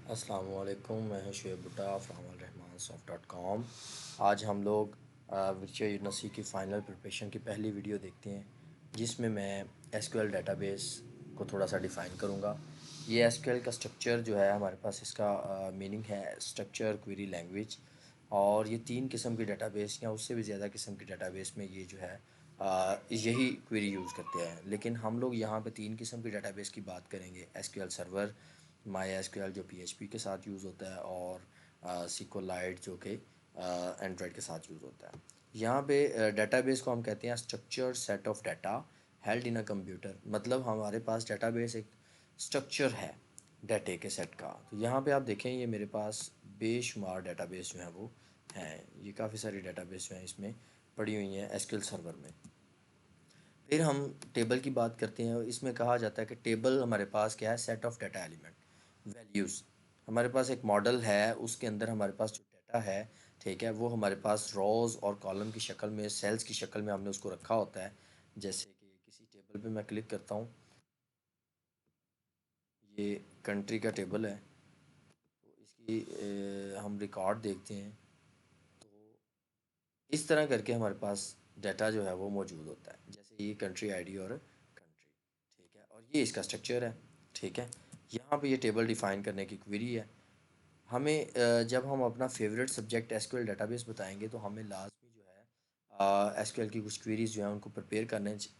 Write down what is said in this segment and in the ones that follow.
अस्सलाम वालेकुम, मैं हूं शुएब भुट्टा फ्राम alrahmansoft.com। आज हम लोग वर्चुअल यूनिवर्सिटी की फ़ाइनल प्रिपरेशन की पहली वीडियो देखते हैं, जिसमें मैं एसक्यूएल डेटाबेस को थोड़ा सा डिफ़ाइन करूंगा। ये एसक्यूएल का स्ट्रक्चर जो है हमारे पास, इसका मीनिंग है स्ट्रक्चर, क्वेरी, लैंग्वेज। और ये तीन किस्म की डेटाबेस या उससे भी ज़्यादा किस्म की डेटाबेस में ये जो है यही क्वेरी यूज़ करते हैं। लेकिन हम लोग यहाँ पे तीन किस्म की डेटाबेस की बात करेंगे: एसक्यूएल सर्वर, माई एसक्यूएल जो पीएचपी के साथ यूज़ होता है, और सिक्वलाइट जो कि एंड्रॉयड के साथ यूज़ होता है। यहाँ पे डेटाबेस को हम कहते हैं structured set of data held in a computer. मतलब हमारे पास डेटाबेस एक स्ट्रक्चर है डाटे के सेट का। तो यहाँ पे आप देखें, ये मेरे पास बेशुमार डेटाबेस जो हैं वो हैं। ये काफ़ी सारी डेटाबेस जो हैं इसमें पड़ी हुई हैं एसक्यूएल सर्वर में। फिर हम टेबल की बात करते हैं। इसमें कहा जाता है कि टेबल हमारे पास क्या है, set of data element, values. हमारे पास एक मॉडल है, उसके अंदर हमारे पास जो डाटा है, ठीक है, वो हमारे पास रोज़ और कॉलम की शक्ल में, सेल्स की शक्ल में हमने उसको रखा होता है। जैसे कि किसी टेबल पे मैं क्लिक करता हूँ, ये कंट्री का टेबल है, तो इसकी हम रिकॉर्ड देखते हैं। तो इस तरह करके हमारे पास डाटा जो है वो मौजूद होता है। जैसे ये कंट्री आईडी और कंट्री, ठीक है, और ये इसका स्ट्रक्चर है, ठीक है। यहाँ पे ये टेबल डिफ़ाइन करने की क्वेरी है। हमें जब हम अपना फेवरेट सब्जेक्ट एसक्यूएल डेटाबेस बताएंगे, तो हमें लाजमी जो है एसक्यूएल की कुछ क्वेरीज जो है उनको प्रिपेयर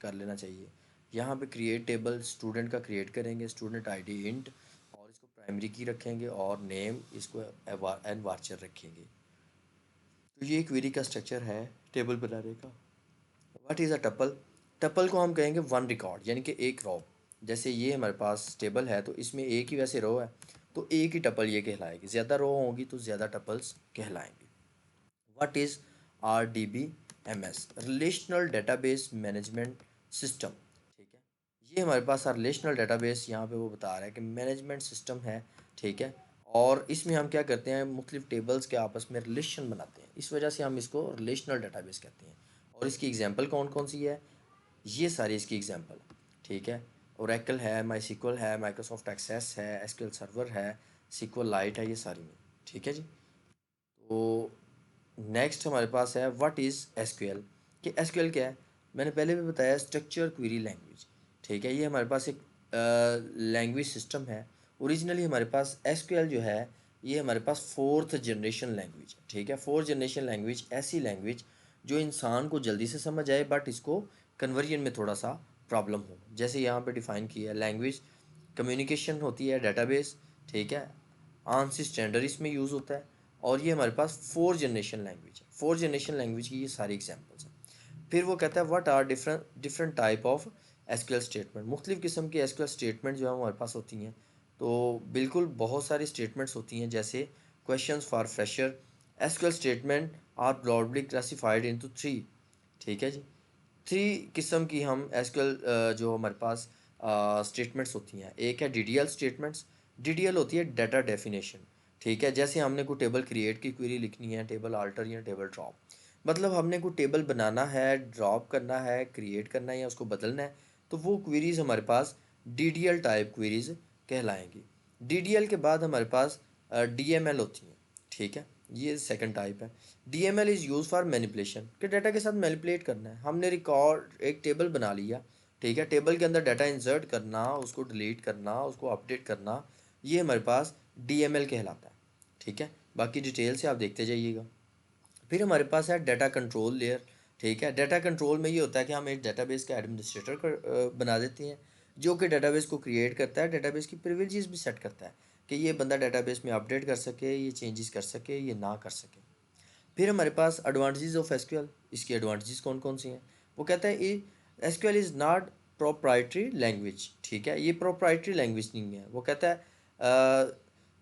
कर लेना चाहिए। यहाँ पे क्रिएट टेबल, स्टूडेंट का क्रिएट करेंगे, स्टूडेंट आईडी इंट, और इसको प्राइमरी की रखेंगे, और नेम इसको एन वार्चर रखेंगे। तो ये क्वेरी का स्ट्रक्चर है टेबल बनाने का। What is a tuple? Tuple को हम कहेंगे वन रिकॉर्ड, यानी कि एक रो। जैसे ये हमारे पास टेबल है, तो इसमें एक ही वैसे रो है, तो एक ही टपल ये कहलाएगी। ज़्यादा रो होंगी तो ज़्यादा टपल्स कहलाएंगे। What is RDBMS? Relational database management system, ठीक है। ये हमारे पास रिलेशनल डेटाबेस यहाँ पे वो बता रहा है कि मैनेजमेंट सिस्टम है, ठीक है। और इसमें हम क्या करते हैं, मुख्तलिफ टेबल्स के आपस में रिलेशन बनाते हैं, इस वजह से हम इसको रिलेशनल डेटाबेस कहते हैं। और इसकी एग्जांपल कौन कौन सी है, ये सारी इसकी एग्जांपल, ठीक है। ओरेकल है, माई सिक्वल है, माइक्रोसॉफ्ट एक्सेस है, एसक्यूएल सर्वर है, सिक्वल लाइट है, ये सारी में, ठीक है जी। तो नेक्स्ट हमारे पास है व्हाट इज़ एसक्यूएल। कि एसक्यूएल क्या है, मैंने पहले भी बताया, स्ट्रक्चर क्वेरी लैंग्वेज, ठीक है। ये हमारे पास एक लैंग्वेज सिस्टम है। ओरिजिनली हमारे पास एसक्यूएल जो है, ये हमारे पास फोर्थ जनरेशन लैंग्वेज है, ठीक है। फोर्थ जनरेशन लैंग्वेज ऐसी लैंग्वेज जो इंसान को जल्दी से समझ आए, बट इसको कन्वर्जन में थोड़ा सा प्रॉब्लम हो। जैसे यहाँ पे डिफ़ाइन किया है, लैंग्वेज कम्युनिकेशन होती है, डेटाबेस, ठीक है। आंसी स्टैंडर्ड इसमें यूज़ होता है। और ये हमारे पास फोर जनरेशन लैंग्वेज है। फोर जनरेशन लैंग्वेज की ये सारी एग्जांपल्स हैं। फिर वो कहता है what are different different type of SQL statement. मुख्तलिफ़ किस्म की एसक्यूएल स्टेटमेंट जो है हमारे पास होती हैं। तो बिल्कुल बहुत सारी स्टेटमेंट्स होती हैं, जैसे questions for fresher. SQL statement are broadly classified into three, ठीक है जी। थ्री किस्म की हम एसक्यूएल जो हमारे पास स्टेटमेंट्स होती हैं। एक है डीडीएल स्टेटमेंट्स। डीडीएल होती है डाटा डेफिनेशन, ठीक है। जैसे हमने कोई टेबल क्रिएट की क्वेरी लिखनी है, टेबल आल्टर या टेबल ड्रॉप, मतलब हमने कोई टेबल बनाना है, ड्रॉप करना है, क्रिएट करना है या उसको बदलना है, तो वो क्वेरीज हमारे पास डीडीएल टाइप क्वेरीज कहलाएंगी। डीडीएल के बाद हमारे पास डीएमएल होती हैं, ठीक है। ये सेकंड टाइप है। DML is use for manipulation, कि डाटा के साथ मैनिपुलेट करना है। हमने रिकॉर्ड एक टेबल बना लिया, ठीक है, टेबल के अंदर डाटा इंसर्ट करना, उसको डिलीट करना, उसको अपडेट करना, ये हमारे पास डीएमएल कहलाता है, ठीक है। बाकी डिटेल से आप देखते जाइएगा। फिर हमारे पास है डाटा कंट्रोल लेयर, ठीक है। डाटा कंट्रोल में ये होता है कि हम एक डाटाबेस का एडमिनिस्ट्रेटर बना देते हैं, जो कि डाटाबेस को क्रिएट करता है, डाटाबेस की प्रिविलेजेस भी सेट करता है कि ये बंदा डाटाबेस में अपडेट कर सके, ये चेंजेस कर सके, ये ना कर सके। फिर हमारे पास एडवांटेजेस ऑफ एसक्यूएल। इसकी एडवांटेजेस कौन कौन सी हैं, वो कहता है SQL is not proprietary language, ठीक है। ये प्रोप्राइटरी लैंग्वेज नहीं है। वो कहता है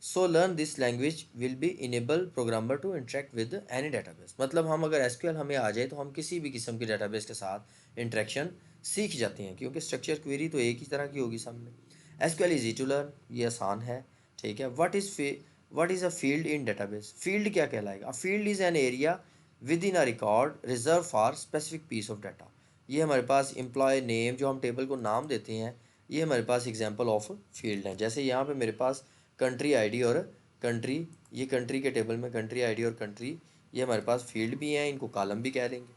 so learn this language will be enable programmer to interact with any database. मतलब हम अगर एसक्यूएल हमें आ जाए, तो हम किसी भी किस्म की डेटाबेस के साथ इंटरेक्शन सीख जाते हैं, क्योंकि स्ट्रक्चर क्वेरी तो एक ही तरह की होगी सामने। एसक्यूएल इजी टू लर्न, ये आसान है, ठीक है। What is a field in database? Field क्या कहलाएगा? A field is an area within a record reserve for specific piece of data. ये हमारे पास एम्प्लॉय नेम, जो हम टेबल को नाम देते हैं, ये हमारे पास एग्जांपल ऑफ फील्ड है। जैसे यहाँ पे मेरे पास कंट्री आईडी और कंट्री, ये कंट्री के टेबल में कंट्री आईडी और कंट्री ये हमारे पास फील्ड भी हैं, इनको कॉलम भी कह देंगे,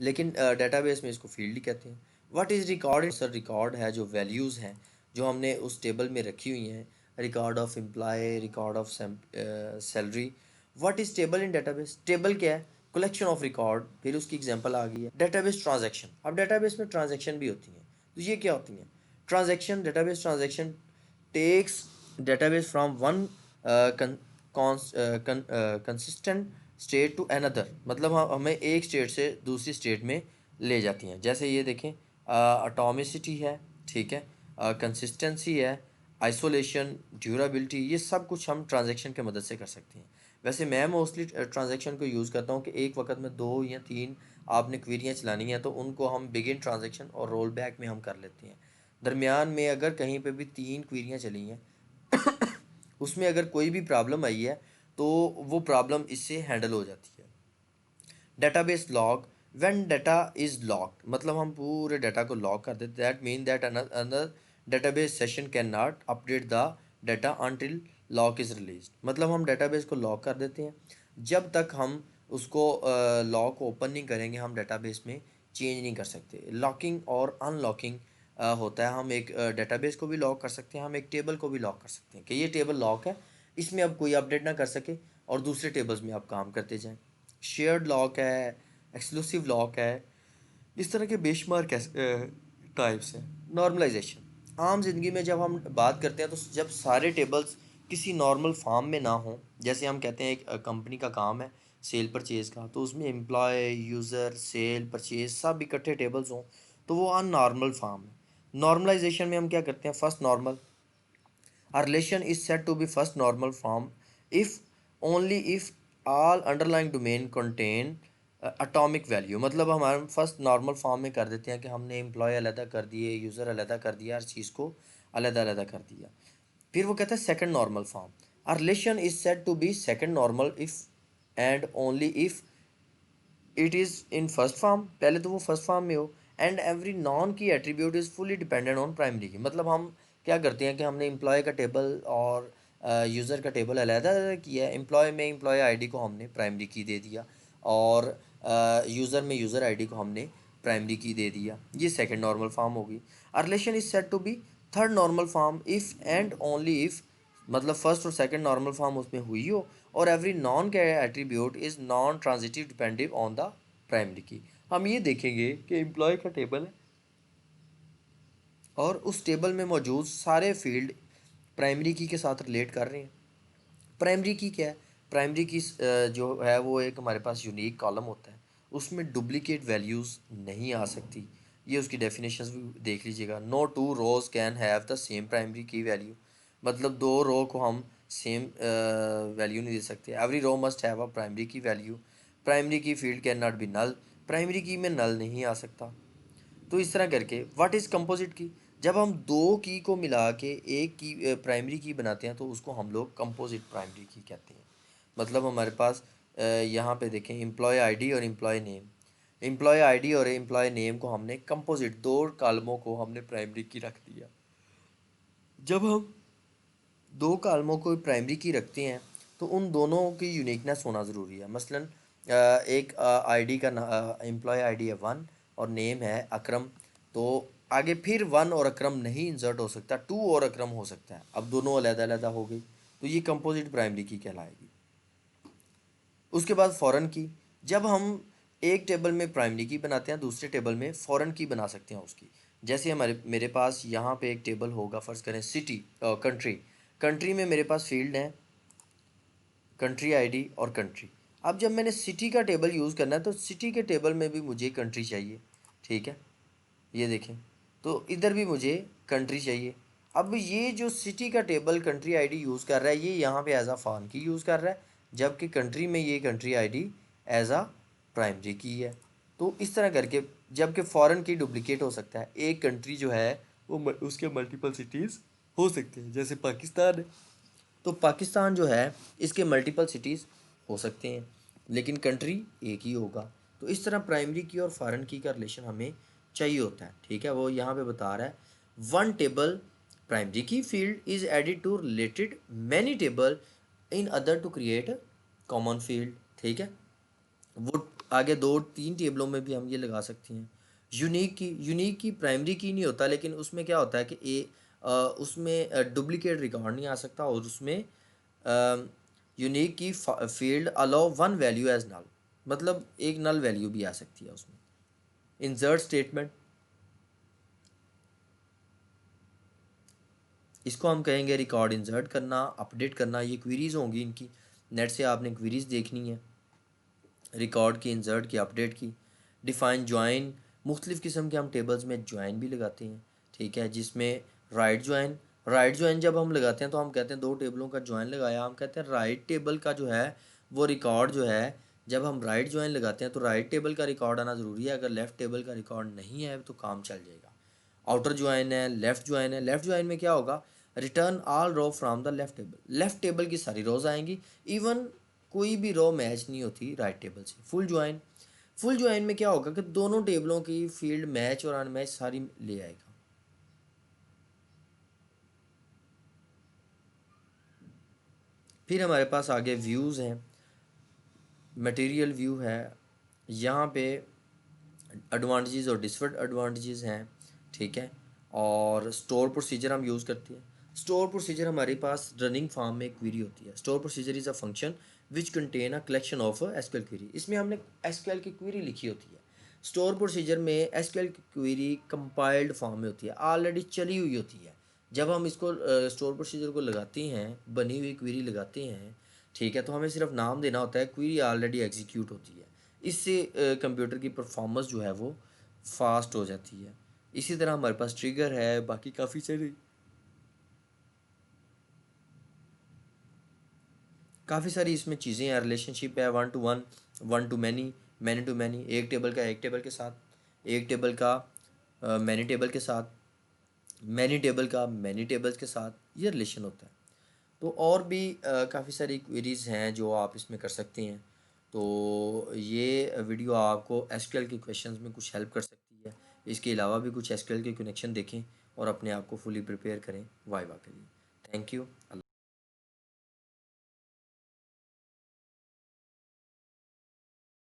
लेकिन डेटाबेस में इसको फील्ड ही कहते हैं। What is record? Sir record है जो वैल्यूज़ हैं जो हमने उस टेबल में रखी हुई हैं, record of employee, record of salary. What is table in database? Table क्या है? Collection of record. फिर उसकी एग्जांपल आ गई है डेटाबेस ट्रांजैक्शन। अब डेटाबेस में ट्रांजैक्शन भी होती हैं, तो ये क्या होती हैं? Transaction, database transaction takes database from one consistent state to another, मतलब हमें एक स्टेट से दूसरी स्टेट में ले जाती हैं। जैसे ये देखें, एटॉमिसिटी है, ठीक है, कंसिस्टेंसी है, आइसोलेशन, ड्यूराबिलिटी, ये सब कुछ हम ट्रांजैक्शन के मदद से कर सकते हैं। वैसे मैं मोस्टली ट्रांजैक्शन को यूज़ करता हूँ कि एक वक्त में 2 या 3 आपने क्वेरियाँ चलानी हैं, तो उनको हम बिगिन ट्रांजैक्शन और रोल बैक में हम कर लेते हैं। दरमियान में अगर कहीं पे भी 3 क्वेरियाँ चली हैं उसमें अगर कोई भी प्रॉब्लम आई है तो वो प्रॉब्लम इससे हैंडल हो जाती है। Database log, when data is locked, मतलब हम पूरे डाटा को लॉक कर देते, that mean that another database session can not update the data until Lok is release, मतलब हम डेटाबेस को लॉक कर देते हैं, जब तक हम उसको लॉक ओपन नहीं करेंगे हम डेटाबेस में चेंज नहीं कर सकते। लॉकिंग और अनलॉकिंग होता है, हम एक डेटाबेस को भी लॉक कर सकते हैं, हम एक टेबल को भी लॉक कर सकते हैं कि ये टेबल लॉक है, इसमें अब कोई अपडेट ना कर सके और दूसरे टेबल्स में आप काम करते जाएं। शेयर्ड लॉक है, एक्सक्लूसिव लॉक है, इस तरह के बेशुमार टाइप्स हैं। नॉर्मलाइजेशन, आम जिंदगी में जब हम बात करते हैं तो जब सारे टेबल्स किसी नॉर्मल फॉर्म में ना हों, जैसे हम कहते हैं एक कंपनी का काम है सेल परचेज़ का, तो उसमें एम्प्लॉय, यूज़र, सेल, परचेज़ सब इकट्ठे टेबल्स हों, तो वो अननॉर्मल फॉर्म है। नॉर्मलाइजेशन में हम क्या करते हैं? First normal, a relation is said to be first normal form if only if all underlying domain contain atomic value, मतलब हमारे फर्स्ट नॉर्मल फॉर्म में कर देते हैं कि हमने एम्प्लॉय अलहदा कर दिए, यूज़र अलहदा कर दिया, हर चीज़ को अलहदा अलहदा कर दिया। फिर वो कहता है second normal form, a relation is said to be second normal if and only if it is in first form, पहले तो वो फर्स्ट फॉर्म में हो, एंड एवरी नॉन की attribute is fully dependent on primary की, मतलब हम क्या करते हैं कि हमने एम्प्लॉय का टेबल और यूज़र का टेबल अलहदा किया है। एम्प्लॉय में एम्प्लॉय आईडी को हमने प्राइमरी की दे दिया और यूज़र में यूज़र आईडी को हमने प्राइमरी की दे दिया, ये सेकंड नॉर्मल फॉर्म होगी। A relation is said to be third normal form if and only if, मतलब फर्स्ट और सेकंड नॉर्मल फॉर्म उसमें हुई हो और every non key attribute is non transitive dependent on the primary key. हम ये देखेंगे कि एम्प्लॉय का टेबल है और उस टेबल में मौजूद सारे फील्ड प्राइमरी की के साथ रिलेट कर रहे हैं। प्राइमरी की क्या है? प्राइमरी की जो है वो एक हमारे पास यूनिक कॉलम होता है, उसमें डुप्लीकेट वैल्यूज़ नहीं आ सकती। ये उसकी डेफिनेशंस भी देख लीजिएगा। No two rows can have the same primary key value, मतलब दो रो को हम सेम वैल्यू नहीं दे सकते। Every row must have a primary key value, primary key field cannot be null, primary key में नल नहीं आ सकता। तो इस तरह करके व्हाट इज़ कंपोजिट की, जब हम दो की को मिला के एक की प्राइमरी की बनाते हैं तो उसको हम लोग कंपोजिट प्राइमरी की कहते हैं। मतलब हमारे पास यहाँ पे देखें एम्प्लॉय आईडी और एम्प्लॉय नेम, एम्प्लॉय आईडी और एम्प्लॉय नेम को हमने कंपोजिट दो कॉलमों को हमने प्राइमरी की रख दिया। जब हम दो कॉलमों को प्राइमरी की रखते हैं तो उन दोनों की यूनिकनेस होना ज़रूरी है। मसलन एक आईडी का एम्प्लॉय आईडी है 1 और नेम है अकरम, तो आगे फिर 1 और अकरम नहीं इंसर्ट हो सकता, 2 और अकरम हो सकता है। अब दोनों अलग-अलग हो गई तो ये कंपोजिट प्राइमरी की कहलाएगी। उसके बाद फ़ॉरेन की, जब हम एक टेबल में प्राइमरी की बनाते हैं दूसरे टेबल में फ़ॉरेन की बना सकते हैं उसकी। जैसे मेरे पास यहाँ पे एक टेबल होगा, फ़र्ज़ करें सिटी कंट्री, कंट्री में मेरे पास फील्ड हैं कंट्री आईडी और कंट्री। अब जब मैंने सिटी का टेबल यूज़ करना है तो सिटी के टेबल में भी मुझे कंट्री चाहिए, ठीक है, ये देखें, तो इधर भी मुझे कंट्री चाहिए। अब ये जो सिटी का टेबल कंट्री आईडी यूज़ कर रहा है ये यहाँ पे एज आ फॉरेन की यूज़ कर रहा है, जबकि कंट्री में ये कंट्री आईडी एज आ प्राइमरी की है। तो इस तरह करके, जबकि फॉरेन की डुप्लीकेट हो सकता है, एक कंट्री जो है वो उसके मल्टीपल सिटीज़ हो सकते हैं, जैसे पाकिस्तान है तो पाकिस्तान जो है इसके मल्टीपल सिटीज़ हो सकते हैं लेकिन कंट्री एक ही होगा। तो इस तरह प्राइमरी की और फॉरेन की का रिलेशन हमें चाहिए होता है, ठीक है। वो यहाँ पे बता रहा है one table primary key field is added to related many table in other to create common field. ठीक है, वो आगे दो तीन टेबलों में भी हम ये लगा सकते हैं। यूनिक की प्राइमरी की नहीं होता, लेकिन उसमें क्या होता है कि उसमें डुप्लीकेट रिकॉर्ड नहीं आ सकता, और उसमें unique key field allow one value as null, मतलब एक नल वैल्यू भी आ सकती है उसमें। इंसर्ट स्टेटमेंट, इसको हम कहेंगे रिकॉर्ड इंसर्ट करना, अपडेट करना। ये क्वेरीज होंगी इनकी, नेट से आपने क्वेरीज देखनी है, रिकॉर्ड की, इंसर्ट की, अपडेट की। डिफ़ाइन ज्वाइन, मुख्तलिफ़ किस्म के हम टेबल्स में ज्वाइन भी लगाते हैं। ठीक है, जिसमें राइट ज्वाइन जब हम लगाते हैं तो हम कहते हैं दो टेबलों का ज्वाइन लगाया, हम कहते हैं राइट टेबल का जो है वो रिकॉर्ड जो है, जब हम राइट ज्वाइन लगाते हैं तो राइट टेबल का रिकॉर्ड आना ज़रूरी है, अगर लेफ़्ट टेबल का रिकॉर्ड नहीं है तो काम चल जाएगा। आउटर ज्वाइन है, लेफ़्ट ज्वाइन है। लेफ़्ट ज्वाइन में क्या होगा, return all row from the left table, left table की सारी रोज़ आएंगी, इवन कोई भी रो मैच नहीं होती राइट टेबल से। फुल ज्वाइन में क्या होगा कि दोनों टेबलों की फील्ड मैच और अनमैच सारी ले आएगा। फिर हमारे पास आगे व्यूज़ हैं, मटेरियल व्यू है, यहाँ पे एडवांटेजेस और डिसएडवांटेजेस हैं। ठीक है, और स्टोर प्रोसीजर हम यूज़ करते हैं। स्टोर प्रोसीजर हमारे पास रनिंग फॉर्म में क्वेरी होती है। Store procedure is a function which contain a collection of SQL query, इसमें हमने एसक्यूएल की क्वेरी लिखी होती है। स्टोर प्रोसीजर में एसक्यूएल की क्वेरी कंपाइल्ड फॉर्म में होती है, ऑलरेडी चली हुई होती है। जब हम इसको स्टोर प्रोसीजर को लगाते हैं, बनी हुई क्वेरी लगाते हैं, ठीक है, तो हमें सिर्फ नाम देना होता है, क्वेरी ऑलरेडी एग्जीक्यूट होती है। इससे कंप्यूटर की परफॉर्मेंस जो है वो फास्ट हो जाती है। इसी तरह हमारे पास ट्रिगर है, बाकी काफ़ी सारी इसमें चीज़ें हैं। रिलेशनशिप है, one to one, one to many, many to many, एक टेबल का एक टेबल के साथ, एक टेबल का मैनी टेबल के साथ, मैनी टेबल का मैनी टेबल्स के साथ, ये रिलेशन होता है। तो और भी काफ़ी सारी क्वेरीज़ हैं जो आप इसमें कर सकते हैं। तो ये वीडियो आपको एसक्यूएल के क्वेश्चंस में कुछ हेल्प कर सकती है। इसके अलावा भी कुछ एसक्यूएल के कनेक्शन देखें और अपने आप को फुली प्रिपेयर करें वाइवा के लिए। Thank you.